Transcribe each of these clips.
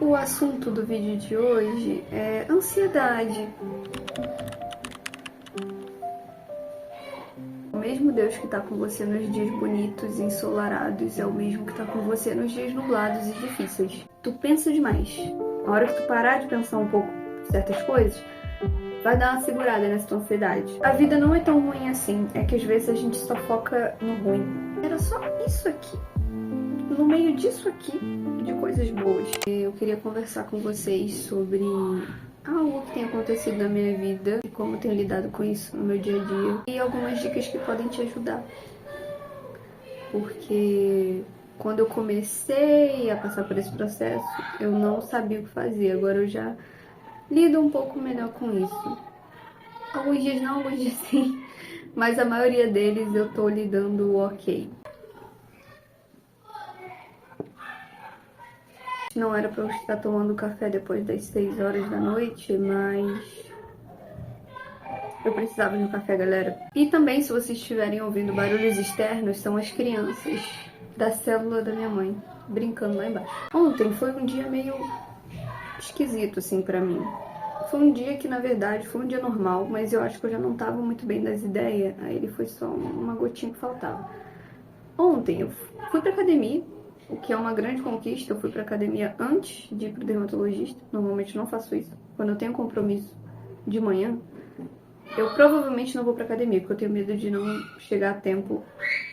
O assunto do vídeo de hoje é ansiedade. O mesmo Deus que tá com você nos dias bonitos e ensolarados é o mesmo que tá com você nos dias nublados e difíceis. Tu pensa demais. Na hora que tu parar de pensar um pouco certas coisas, vai dar uma segurada nessa tua ansiedade. A vida não é tão ruim assim, é que às vezes a gente só foca no ruim. Era só isso aqui. No meio disso aqui, de coisas boas. Eu queria conversar com vocês sobre algo que tem acontecido na minha vida e como eu tenho lidado com isso no meu dia a dia. E algumas dicas que podem te ajudar. Porque quando eu comecei a passar por esse processo, eu não sabia o que fazer. Agora eu já lido um pouco melhor com isso. Alguns dias não, alguns dias sim. Mas a maioria deles eu tô lidando ok. Não era pra eu estar tomando café depois das 6 horas da noite, mas eu precisava de um café, galera. E também, se vocês estiverem ouvindo barulhos externos, são as crianças da célula da minha mãe brincando lá embaixo. Ontem foi um dia meio esquisito, assim, pra mim. Foi um dia que, na verdade, foi um dia normal, mas eu acho que eu já não tava muito bem das ideias, aí ele foi só uma gotinha que faltava. Ontem eu fui pra academia, o que é uma grande conquista. Eu fui pra academia antes de ir pro dermatologista. Normalmente não faço isso. Quando eu tenho compromisso de manhã, eu provavelmente não vou pra academia, porque eu tenho medo de não chegar a tempo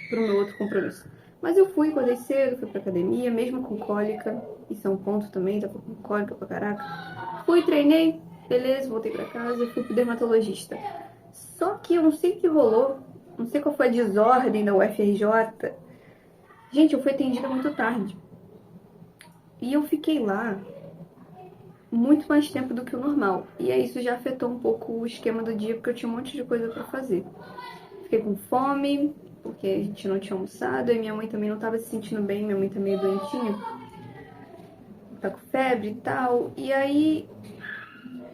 pro meu outro compromisso. Mas eu fui, acordei cedo, fui pra academia, mesmo com cólica. Isso é um ponto também, tava com cólica pra caraca. Fui, treinei, beleza, voltei pra casa e fui pro dermatologista. Só que eu não sei o que rolou, não sei qual foi a desordem da UFRJ. Gente, eu fui atendida muito tarde. E eu fiquei lá muito mais tempo do que o normal. E aí isso já afetou um pouco o esquema do dia, porque eu tinha um monte de coisa pra fazer. Fiquei com fome, porque a gente não tinha almoçado, e minha mãe também não tava se sentindo bem, minha mãe tá meio doentinha. Tá com febre e tal. E aí,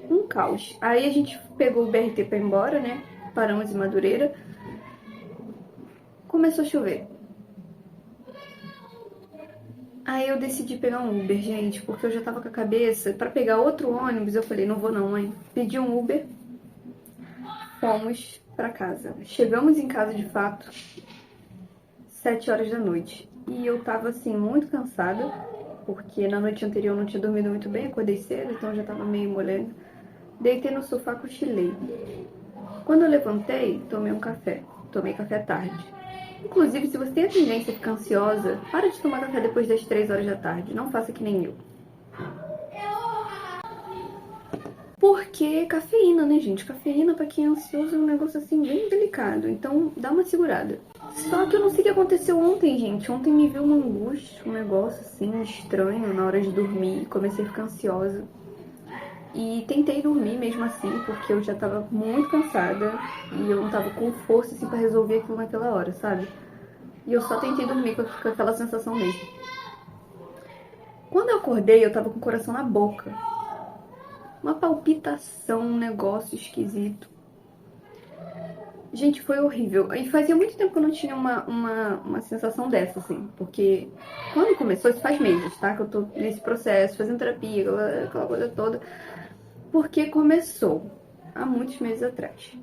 um caos. Aí a gente pegou o BRT pra ir embora, né? Paramos em Madureira. Começou a chover. Aí eu decidi pegar um Uber, gente, porque eu já tava com a cabeça pra pegar outro ônibus. Eu falei, não vou não, mãe. Pedi um Uber, fomos pra casa. Chegamos em casa, de fato, 7 horas da noite. E eu tava, assim, muito cansada, porque na noite anterior eu não tinha dormido muito bem, acordei cedo, então eu já tava meio molhando. Deitei no sofá, cochilei. Quando eu levantei, tomei um café. Tomei café tarde. Inclusive, se você tem a tendência a ficar ansiosa, para de tomar café depois das 3 horas da tarde. Não faça que nem eu. Porque cafeína, né, gente? Cafeína pra quem é ansioso é um negócio assim bem delicado. Então, dá uma segurada. Só que eu não sei o que aconteceu ontem, gente. Ontem me veio uma angústia, um negócio assim estranho na hora de dormir. Comecei a ficar ansiosa. E tentei dormir mesmo assim, porque eu já tava muito cansada e eu não tava com força assim pra resolver aquilo naquela hora, sabe? E eu só tentei dormir com aquela sensação mesmo. Quando eu acordei, eu tava com o coração na boca. Uma palpitação, um negócio esquisito. Gente, foi horrível. E fazia muito tempo que eu não tinha uma sensação dessa, assim. Porque quando começou, isso faz meses, tá? Que eu tô nesse processo, fazendo terapia, aquela coisa toda. Porque começou há muitos meses atrás.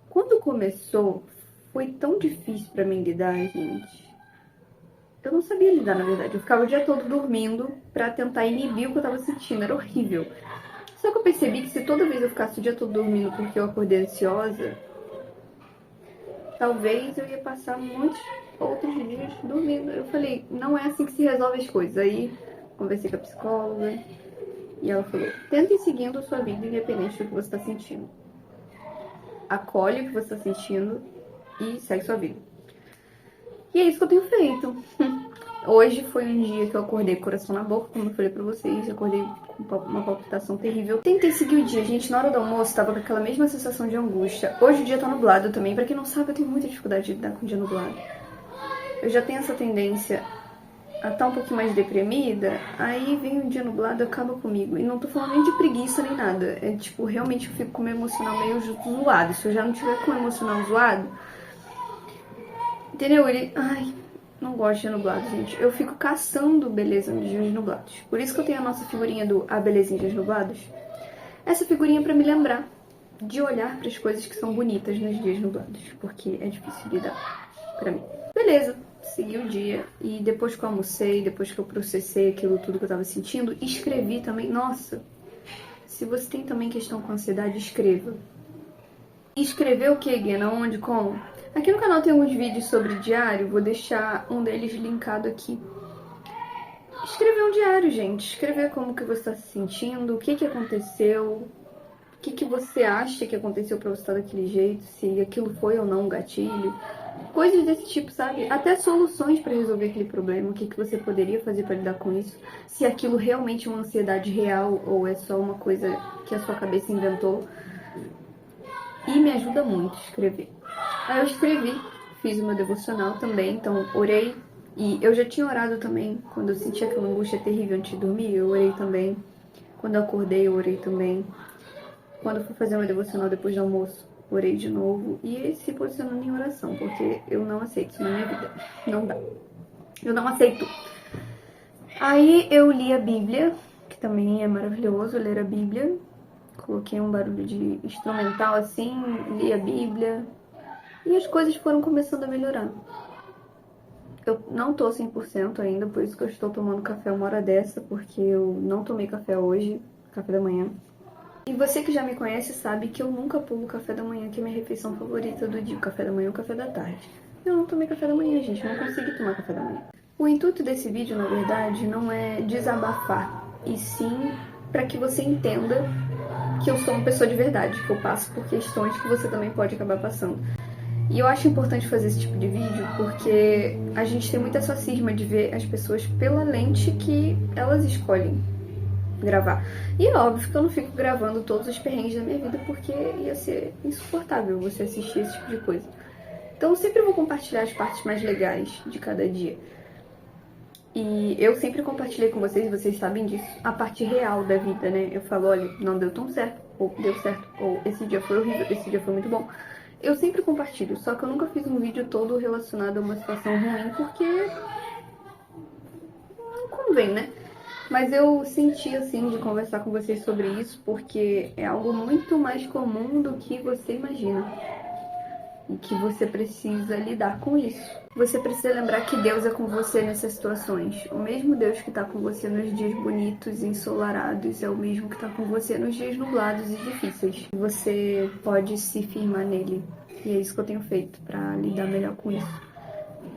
Quando começou, foi tão difícil pra mim lidar, gente. Eu não sabia lidar, na verdade. Eu ficava o dia todo dormindo pra tentar inibir o que eu tava sentindo. Era horrível. Só que eu percebi que se toda vez eu ficasse o dia todo dormindo porque eu acordei ansiosa, talvez eu ia passar muitos outros dias dormindo. Eu falei, não é assim que se resolve as coisas. Aí conversei com a psicóloga. E ela falou, tenta ir seguindo a sua vida independente do que você está sentindo. Acolhe o que você está sentindo e segue sua vida. E é isso que eu tenho feito. Hoje foi um dia que eu acordei com o coração na boca, como eu falei pra vocês. Eu acordei com uma palpitação terrível. Tentei seguir o dia, gente. Na hora do almoço, tava com aquela mesma sensação de angústia. Hoje o dia tá nublado também. Pra quem não sabe, eu tenho muita dificuldade de lidar com o dia nublado. Eu já tenho essa tendência a estar um pouquinho mais deprimida, aí vem um dia nublado e acaba comigo. E não tô falando nem de preguiça nem nada. É tipo, realmente eu fico com o meu emocional meio zoado. Se eu já não tiver com o emocional zoado, entendeu? Ele, ai, não gosto de nublado, gente. Eu fico caçando beleza nos dias nublados. Por isso que eu tenho a nossa figurinha do A Belezinha Dias Nublados. Essa figurinha é pra me lembrar de olhar para as coisas que são bonitas nos dias nublados, porque é difícil lidar pra mim. Beleza, segui o dia e depois que eu almocei, depois que eu processei aquilo tudo que eu tava sentindo, escrevi também. Nossa, se você tem também questão com ansiedade, escreva. Escrever o que, Guiana? Onde? Como? Aqui no canal tem alguns vídeos sobre diário, vou deixar um deles linkado aqui. Escrever um diário, gente. Escrever como que você está se sentindo, o que aconteceu, o que você acha que aconteceu pra você estar daquele jeito, se aquilo foi ou não um gatilho. Coisas desse tipo, sabe? Até soluções pra resolver aquele problema, o que você poderia fazer pra lidar com isso. Se aquilo realmente é uma ansiedade real ou é só uma coisa que a sua cabeça inventou. E me ajuda muito escrever. Aí eu escrevi, fiz uma devocional também, então orei. E eu já tinha orado também, quando eu sentia aquela angústia terrível antes de dormir, eu orei também. Quando eu acordei, eu orei também. Quando eu fui fazer uma devocional depois do almoço, orei de novo. E se posicionando em oração, porque eu não aceito isso na minha vida. Não dá. Eu não aceito. Aí eu li a Bíblia, que também é maravilhoso ler a Bíblia. Coloquei um barulho de instrumental assim, li a Bíblia. E as coisas foram começando a melhorar. Eu não tô 100% ainda, por isso que eu estou tomando café uma hora dessa, porque eu não tomei café hoje, café da manhã. E você que já me conhece sabe que eu nunca pulo o café da manhã, que é minha refeição favorita do dia, o café da manhã ou o café da tarde. Eu não tomei café da manhã, gente, eu não consegui tomar café da manhã. O intuito desse vídeo, na verdade, não é desabafar, e sim para que você entenda que eu sou uma pessoa de verdade, que eu passo por questões que você também pode acabar passando. E eu acho importante fazer esse tipo de vídeo porque a gente tem muita essa cisma de ver as pessoas pela lente que elas escolhem gravar. E é óbvio que eu não fico gravando todos os perrengues da minha vida porque ia ser insuportável você assistir esse tipo de coisa. Então eu sempre vou compartilhar as partes mais legais de cada dia. E eu sempre compartilhei com vocês, vocês sabem disso, a parte real da vida, né? Eu falo, olha, não deu tão certo, ou deu certo, ou esse dia foi horrível, esse dia foi muito bom. Eu sempre compartilho, só que eu nunca fiz um vídeo todo relacionado a uma situação ruim, porque não convém, né? Mas eu senti, assim, de conversar com vocês sobre isso, porque é algo muito mais comum do que você imagina. E que você precisa lidar com isso. Você precisa lembrar que Deus é com você nessas situações. O mesmo Deus que está com você nos dias bonitos e ensolarados é o mesmo que está com você nos dias nublados e difíceis. Você pode se firmar nele. E é isso que eu tenho feito para lidar melhor com isso.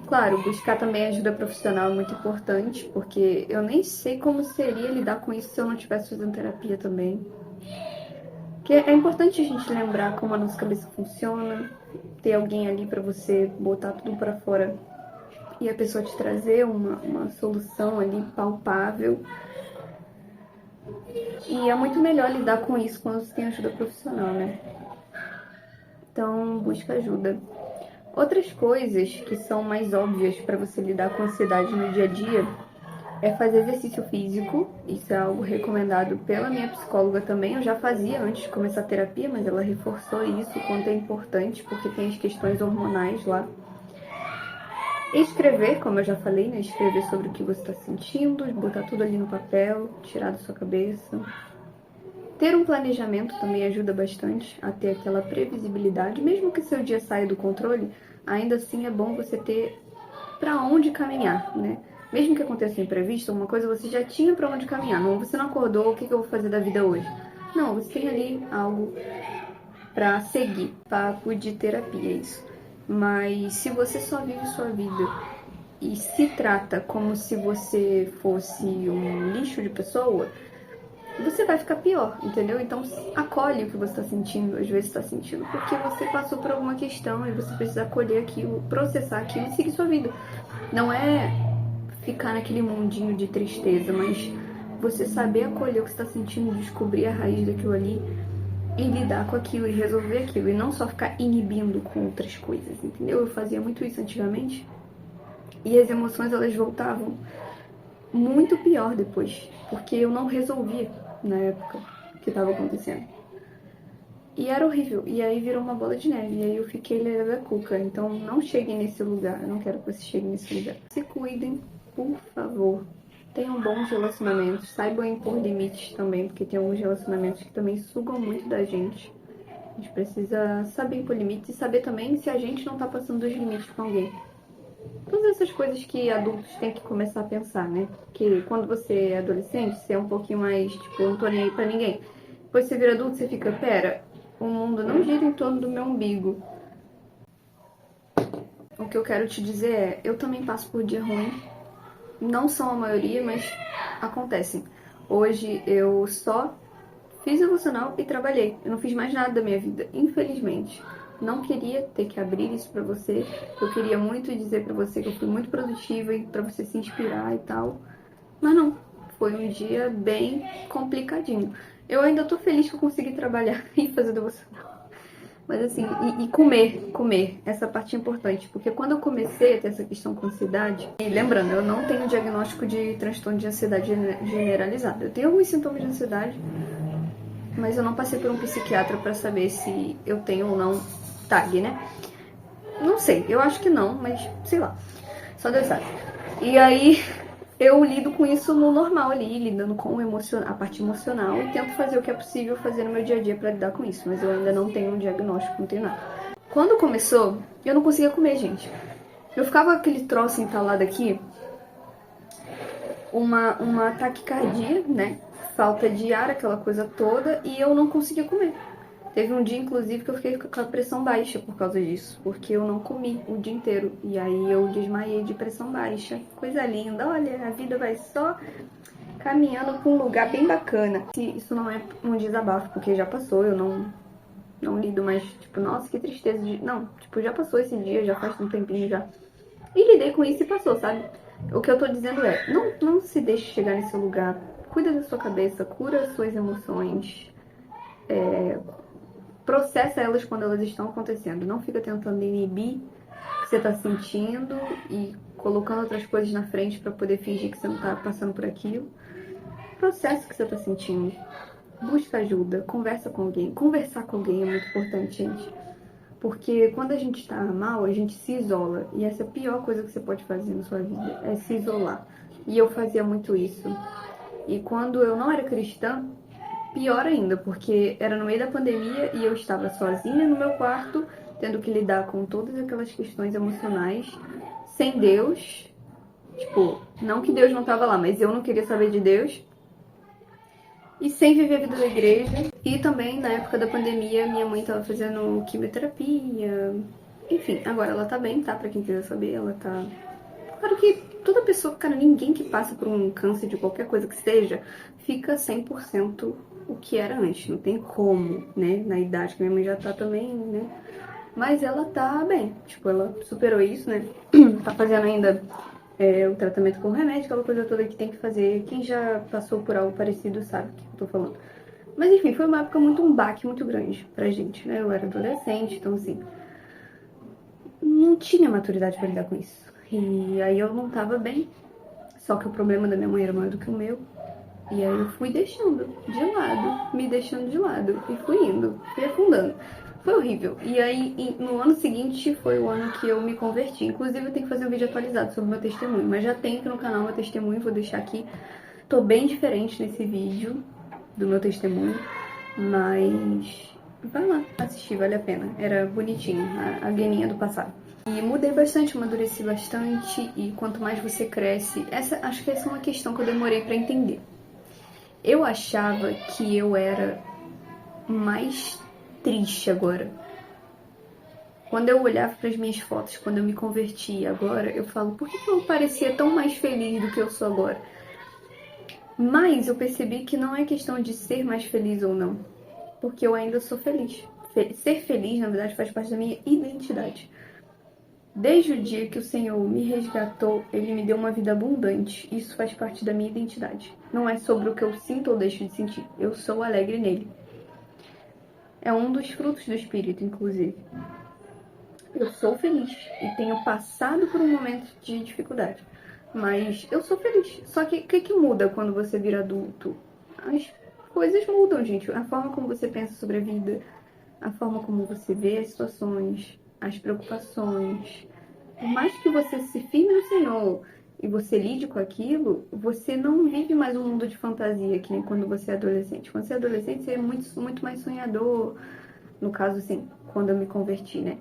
Claro, buscar também ajuda profissional é muito importante, porque eu nem sei como seria lidar com isso se eu não estivesse fazendo terapia também. Porque é importante a gente lembrar como a nossa cabeça funciona, ter alguém ali pra você botar tudo pra fora e a pessoa te trazer uma solução ali palpável. E é muito melhor lidar com isso quando você tem ajuda profissional, né? Então, busca ajuda. Outras coisas que são mais óbvias pra você lidar com ansiedade no dia a dia é fazer exercício físico. Isso é algo recomendado pela minha psicóloga também. Eu já fazia antes de começar a terapia, mas ela reforçou isso, o quanto é importante, porque tem as questões hormonais lá. Escrever, como eu já falei, né? Escrever sobre o que você está sentindo, botar tudo ali no papel, tirar da sua cabeça. Ter um planejamento também ajuda bastante a ter aquela previsibilidade. Mesmo que seu dia saia do controle, ainda assim é bom você ter para onde caminhar, né? Mesmo que aconteça um imprevisto, uma coisa você já tinha para onde caminhar. Não, você não acordou, o que eu vou fazer da vida hoje? Não, você tem ali algo para seguir. Papo de terapia, isso. Mas se você só vive sua vida e se trata como se você fosse um lixo de pessoa, você vai ficar pior, entendeu? Então acolhe o que você está sentindo, às vezes está sentindo, porque você passou por alguma questão e você precisa acolher aquilo, processar aquilo e seguir sua vida. Não é ficar naquele mundinho de tristeza, mas você saber acolher o que você está sentindo, descobrir a raiz daquilo ali e lidar com aquilo e resolver aquilo, e não só ficar inibindo com outras coisas, entendeu? Eu fazia muito isso antigamente e as emoções elas voltavam muito pior depois, porque eu não resolvia na época que estava acontecendo. E era horrível. E aí virou uma bola de neve. E aí eu fiquei lelé da cuca. Então não cheguem nesse lugar. Eu não quero que vocês cheguem nesse lugar. Se cuidem, por favor. Tenham bons relacionamentos. Saibam impor limites também. Porque tem alguns relacionamentos que também sugam muito da gente. A gente precisa saber impor limites e saber também se a gente não tá passando dos limites com alguém. Todas essas coisas que adultos têm que começar a pensar, né? Que quando você é adolescente, você é um pouquinho mais, tipo, eu não tô nem aí pra ninguém. Depois você vira adulto, você fica, pera, o mundo não gira em torno do meu umbigo. O que eu quero te dizer é, eu também passo por dia ruim. Não são a maioria, mas acontecem. Hoje eu só fiz devocional e trabalhei. Eu não fiz mais nada da minha vida, infelizmente. Não queria ter que abrir isso pra você. Eu queria muito dizer pra você que eu fui muito produtiva e pra você se inspirar e tal. Mas não. Foi um dia bem complicadinho. Eu ainda tô feliz que eu consegui trabalhar e fazer devocional. Mas assim, e comer. Essa parte é importante. Porque quando eu comecei a ter essa questão com ansiedade... E lembrando, eu não tenho diagnóstico de transtorno de ansiedade generalizado. Eu tenho alguns sintomas de ansiedade, mas eu não passei por um psiquiatra pra saber se eu tenho ou não TAG, né? Não sei, eu acho que não, mas sei lá. Só Deus sabe. E aí eu lido com isso no normal ali, lidando com a parte emocional e tento fazer o que é possível fazer no meu dia a dia pra lidar com isso. Mas eu ainda não tenho um diagnóstico, não tenho nada. Quando começou, eu não conseguia comer, gente. Eu ficava com aquele troço entalado aqui, uma taquicardia, né? Falta de ar, aquela coisa toda, e eu não conseguia comer. Teve um dia, inclusive, que eu fiquei com a pressão baixa por causa disso, porque eu não comi o dia inteiro. E aí eu desmaiei de pressão baixa. Coisa linda, olha, a vida vai só caminhando pra um lugar bem bacana. Isso não é um desabafo, porque já passou, eu não lido mais, tipo, nossa, que tristeza. Não, tipo, já passou esse dia, já faz um tempinho já. E lidei com isso e passou, sabe? O que eu tô dizendo é, não se deixe chegar nesse lugar. Cuida da sua cabeça, cura as suas emoções. Processa elas quando elas estão acontecendo. Não fica tentando inibir o que você tá sentindo e colocando outras coisas na frente pra poder fingir que você não tá passando por aquilo. Processa o que você tá sentindo. Busca ajuda, conversa com alguém. Conversar com alguém é muito importante, gente. Porque quando a gente tá mal, a gente se isola. E essa é a pior coisa que você pode fazer na sua vida, é se isolar. E eu fazia muito isso. E quando eu não era cristã, pior ainda, porque era no meio da pandemia e eu estava sozinha no meu quarto, tendo que lidar com todas aquelas questões emocionais, sem Deus. Tipo, não que Deus não estava lá, mas eu não queria saber de Deus. E sem viver a vida da igreja. E também, na época da pandemia, minha mãe tava fazendo quimioterapia. Enfim, agora ela tá bem, tá? Pra quem quiser saber, ela tá... Claro que toda pessoa, cara, ninguém que passa por um câncer de qualquer coisa que seja, fica 100% o que era antes. Não tem como, né? Na idade que minha mãe já tá também, né? Mas ela tá bem. Tipo, ela superou isso, né? Tá fazendo ainda o tratamento com remédio, aquela coisa toda que tem que fazer. Quem já passou por algo parecido sabe o que eu tô falando. Mas enfim, foi uma época um baque muito grande pra gente, né? Eu era adolescente, então assim, não tinha maturidade pra lidar com isso. E aí eu não tava bem, só que o problema da minha mãe era maior do que o meu. E aí eu fui deixando de lado, me deixando de lado, e fui indo, fui afundando. Foi horrível. E aí, no ano seguinte, foi o ano que eu me converti. Inclusive, eu tenho que fazer um vídeo atualizado sobre o meu testemunho. Mas já tem aqui no canal meu testemunho, vou deixar aqui. Tô bem diferente nesse vídeo do meu testemunho. Mas vai lá assistir, vale a pena. Era bonitinho, a Gueninha do passado. E mudei bastante, amadureci bastante. E quanto mais você cresce... Acho que essa é uma questão que eu demorei pra entender. Eu achava que eu era mais triste agora. Quando eu olhava para as minhas fotos, quando eu me converti agora, eu falo, por que eu parecia tão mais feliz do que eu sou agora? Mas eu percebi que não é questão de ser mais feliz ou não, porque eu ainda sou feliz. Ser feliz, na verdade, faz parte da minha identidade. Desde o dia que o Senhor me resgatou, Ele me deu uma vida abundante. Isso faz parte da minha identidade. Não é sobre o que eu sinto ou deixo de sentir. Eu sou alegre nele. É um dos frutos do Espírito, inclusive. Eu sou feliz e tenho passado por um momento de dificuldade. Mas eu sou feliz. Só que o que muda quando você vira adulto? As coisas mudam, gente. A forma como você pensa sobre a vida. a forma como você vê as situações, as preocupações. Por mais que você se firme no Senhor e você lide com aquilo, você não vive mais um mundo de fantasia, que nem quando você é adolescente. Quando você é adolescente, você é muito, muito mais sonhador. No caso, assim, quando eu me converti, né?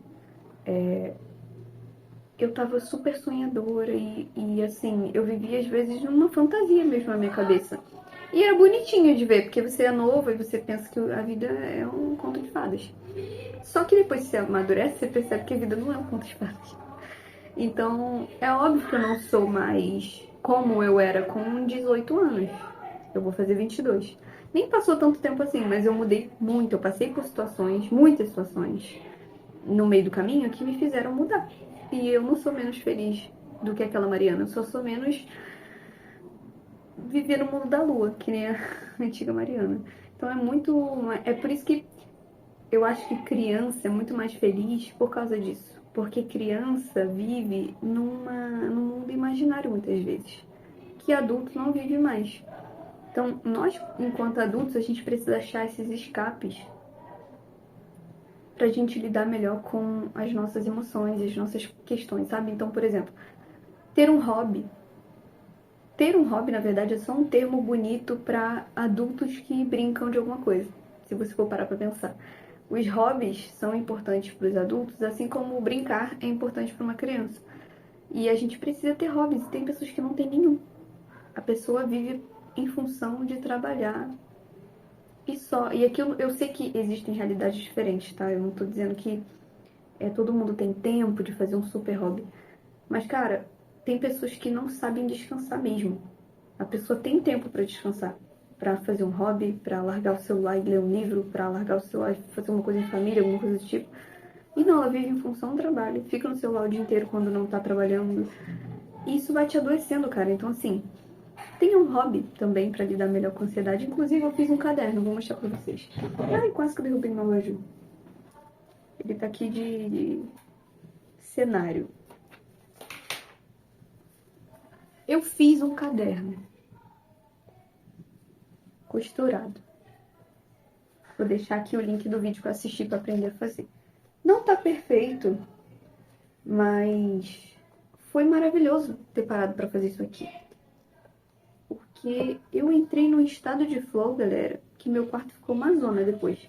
Eu tava super sonhadora e assim, eu vivia às vezes numa fantasia mesmo na minha cabeça. E era bonitinho de ver, porque você é novo e você pensa que a vida é um conto de fadas. Só que depois que você amadurece, você percebe que a vida não é um conto de fadas. Então, é óbvio que eu não sou mais como eu era com 18 anos. Eu vou fazer 22. Nem passou tanto tempo assim, mas eu mudei muito. Eu passei por situações, muitas situações, no meio do caminho que me fizeram mudar. E eu não sou menos feliz do que aquela Mariana. Eu só sou menos viver no mundo da lua, que nem a antiga Mariana. Então é muito. É por isso que eu acho que criança é muito mais feliz por causa disso. Porque criança vive num mundo imaginário muitas vezes, que adulto não vive mais. Então, nós, enquanto adultos, a gente precisa achar esses escapes pra gente lidar melhor com as nossas emoções, as nossas questões, sabe? Então, por exemplo, ter um hobby. Ter um hobby, na verdade, é só um termo bonito para adultos que brincam de alguma coisa, se você for parar pra pensar. Os hobbies são importantes para os adultos, assim como brincar é importante para uma criança. E a gente precisa ter hobbies, e tem pessoas que não têm nenhum. A pessoa vive em função de trabalhar e só. E aquilo, eu sei que existem realidades diferentes, tá? Eu não tô dizendo que todo mundo tem tempo de fazer um super hobby. Mas, cara, tem pessoas que não sabem descansar mesmo. A pessoa tem tempo para descansar, para fazer um hobby, para largar o celular e ler um livro, para largar o celular e fazer uma coisa em família, alguma coisa do tipo. E não, ela vive em função do trabalho, fica no celular o dia inteiro quando não tá trabalhando. E isso vai te adoecendo, cara. Então, assim, tenha um hobby também para lidar melhor com a ansiedade. Inclusive, eu fiz um caderno, vou mostrar pra vocês. Ai, quase que eu derrubei meu relógio. Ele tá aqui de cenário. Eu fiz um caderno costurado. Vou deixar aqui o link do vídeo que eu assisti para aprender a fazer. Não tá perfeito, mas foi maravilhoso ter parado para fazer isso aqui. Porque eu entrei num estado de flow, galera, que meu quarto ficou uma zona depois.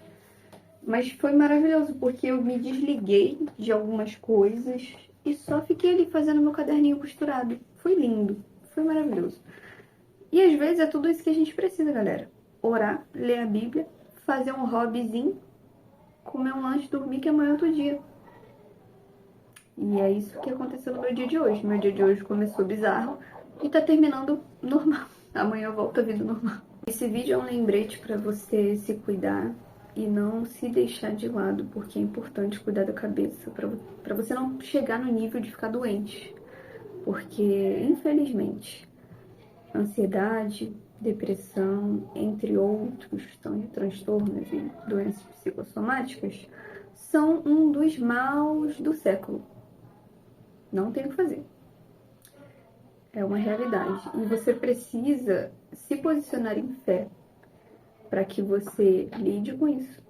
Mas foi maravilhoso, porque eu me desliguei de algumas coisas e só fiquei ali fazendo meu caderninho costurado. Foi lindo, foi maravilhoso. E às vezes é tudo isso que a gente precisa, galera. Orar, ler a Bíblia, fazer um hobbyzinho, comer um lanche, dormir, que amanhã é outro dia. E é isso que aconteceu no meu dia de hoje. Meu dia de hoje começou bizarro e tá terminando normal. Amanhã eu volto à vida normal. Esse vídeo é um lembrete pra você se cuidar e não se deixar de lado, porque é importante cuidar da cabeça, pra você não chegar no nível de ficar doente. Porque, infelizmente, ansiedade, depressão, entre outros transtornos e doenças psicossomáticas, são um dos maus do século. Não tem o que fazer. É uma realidade. E você precisa se posicionar em fé para que você lide com isso.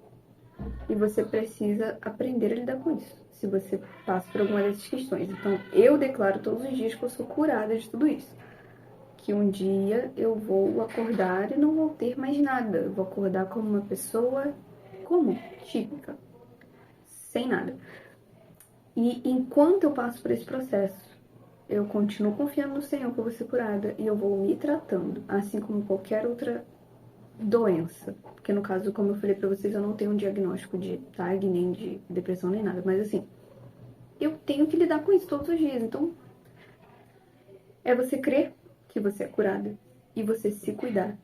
E você precisa aprender a lidar com isso, se você passa por alguma dessas questões. Então, eu declaro todos os dias que eu sou curada de tudo isso. Que um dia eu vou acordar e não vou ter mais nada. Eu vou acordar como uma pessoa comum, típica, sem nada. E enquanto eu passo por esse processo, eu continuo confiando no Senhor que eu vou ser curada e eu vou me tratando, assim como qualquer outra doença. Porque no caso, como eu falei pra vocês, eu não tenho um diagnóstico de TAG, nem de depressão, nem nada. Mas assim, eu tenho que lidar com isso todos os dias. Então, é você crer que você é curada e você se cuidar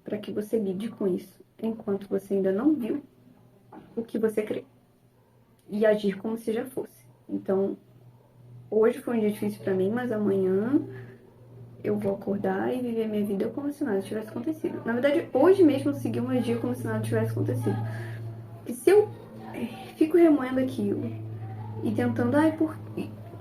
para que você lide com isso enquanto você ainda não viu o que você crê e agir como se já fosse. Então, hoje foi um dia difícil para mim, mas amanhã eu vou acordar e viver minha vida como se nada tivesse acontecido. Na verdade, hoje mesmo eu segui o meu dia como se nada tivesse acontecido. E se eu fico remoendo aquilo e tentando,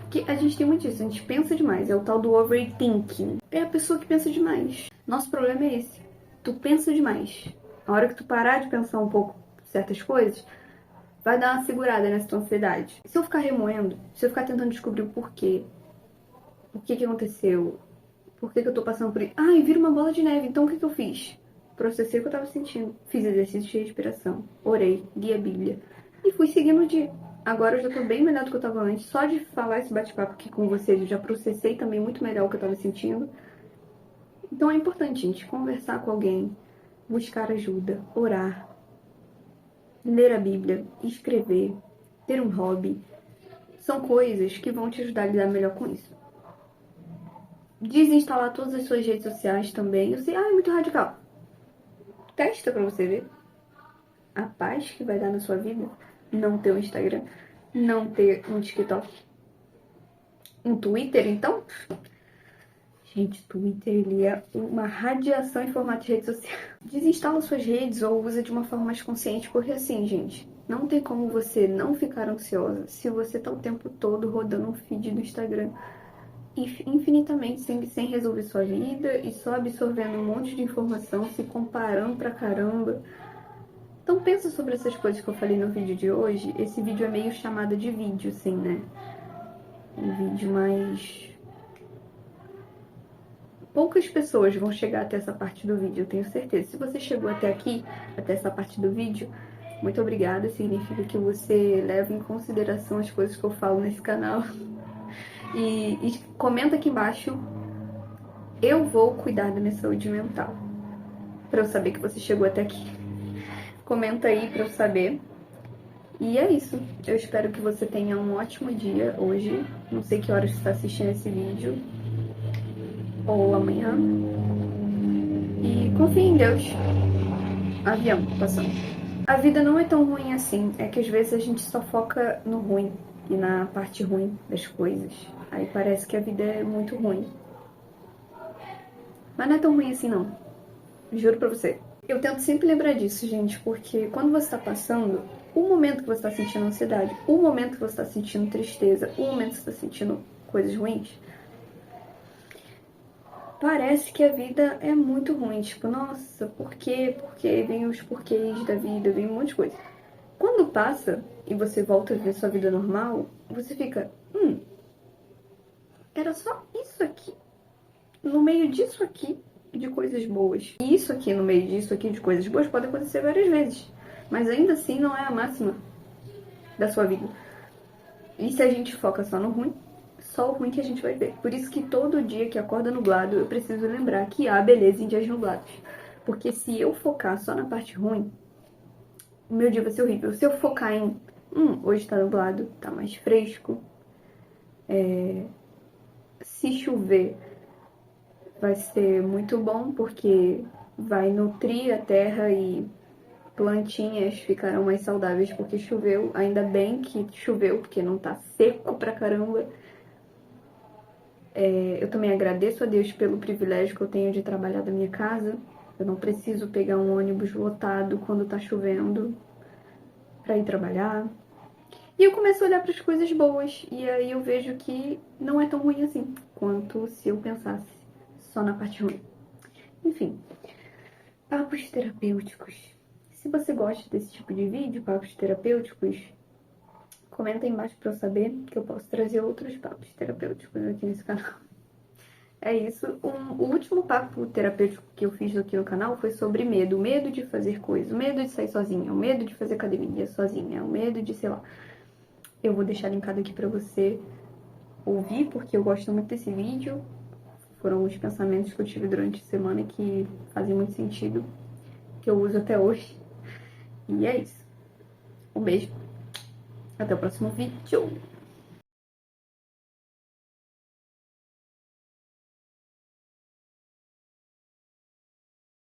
porque a gente tem muito isso, a gente pensa demais, é o tal do overthinking. É a pessoa que pensa demais. Nosso problema é esse. Tu pensa demais. A hora que tu parar de pensar um pouco certas coisas, vai dar uma segurada nessa tua ansiedade. Se eu ficar remoendo, se eu ficar tentando descobrir o porquê, o que aconteceu, por que eu tô passando por isso, ai, vira uma bola de neve, então o que eu fiz? Processei o que eu tava sentindo, fiz exercício de respiração, orei, li a Bíblia e fui seguindo o dia. Agora eu já tô bem melhor do que eu tava antes, só de falar esse bate-papo aqui com vocês, eu já processei também muito melhor o que eu tava sentindo. Então é importante, gente, conversar com alguém, buscar ajuda, orar, ler a Bíblia, escrever, ter um hobby. São coisas que vão te ajudar a lidar melhor com isso. Desinstalar todas as suas redes sociais também. Eu sei, é muito radical. Testa pra você ver a paz que vai dar na sua vida não ter um Instagram, não ter um TikTok, um Twitter, então. Gente, Twitter, ele é uma radiação em formato de rede social. Desinstala suas redes ou usa de uma forma mais consciente, porque assim, gente, não tem como você não ficar ansiosa se você tá o tempo todo rodando um feed do Instagram infinitamente sem resolver sua vida e só absorvendo um monte de informação, se comparando pra caramba. Então pensa sobre essas coisas que eu falei no vídeo de hoje. Esse vídeo é meio chamada de vídeo, assim, né? Um vídeo mais... Poucas pessoas vão chegar até essa parte do vídeo, eu tenho certeza. Se você chegou até aqui, até essa parte do vídeo, muito obrigada. Significa que você leva em consideração as coisas que eu falo nesse canal. E comenta aqui embaixo, eu vou cuidar da minha saúde mental. Pra eu saber que você chegou até aqui. Comenta aí pra eu saber. E é isso. Eu espero que você tenha um ótimo dia hoje. Não sei que horas você está assistindo esse vídeo. Ou amanhã. E confie em Deus. Avião passando. A vida não é tão ruim assim. É que às vezes a gente só foca no ruim e na parte ruim das coisas. Aí parece que a vida é muito ruim. Mas não é tão ruim assim não. Juro pra você. Eu tento sempre lembrar disso, gente, porque quando você tá passando, o momento que você tá sentindo ansiedade, o momento que você tá sentindo tristeza, o momento que você tá sentindo coisas ruins, parece que a vida é muito ruim. Tipo, nossa, por quê? Porque vem os porquês da vida, vem um monte de coisa. Quando passa e você volta a viver sua vida normal, você fica, era só isso aqui. No meio disso aqui, de coisas boas. E isso aqui, no meio disso aqui, de coisas boas, pode acontecer várias vezes. Mas ainda assim não é a máxima da sua vida. E se a gente foca só no ruim, só o ruim que a gente vai ver. Por isso que todo dia que acorda nublado, eu preciso lembrar que há beleza em dias nublados. Porque se eu focar só na parte ruim, o meu dia vai ser horrível. Se eu focar em, hoje tá nublado, tá mais fresco, se chover, vai ser muito bom, porque vai nutrir a terra e plantinhas ficarão mais saudáveis porque choveu. Ainda bem que choveu, porque não tá seco pra caramba. Eu também agradeço a Deus pelo privilégio que eu tenho de trabalhar da minha casa. Eu não preciso pegar um ônibus lotado quando tá chovendo pra ir trabalhar. E eu começo a olhar para as coisas boas, e aí eu vejo que não é tão ruim assim, quanto se eu pensasse só na parte ruim. Enfim, papos terapêuticos. Se você gosta desse tipo de vídeo, papos terapêuticos, comenta aí embaixo para eu saber que eu posso trazer outros papos terapêuticos aqui nesse canal. É isso. O último papo terapêutico que eu fiz aqui no canal foi sobre medo. O medo de fazer coisas, o medo de sair sozinha, o medo de fazer academia sozinha, o medo de, sei lá. Eu vou deixar linkado aqui pra você ouvir, porque eu gosto muito desse vídeo. Foram alguns pensamentos que eu tive durante a semana que fazem muito sentido, que eu uso até hoje. E é isso. Um beijo. Até o próximo vídeo.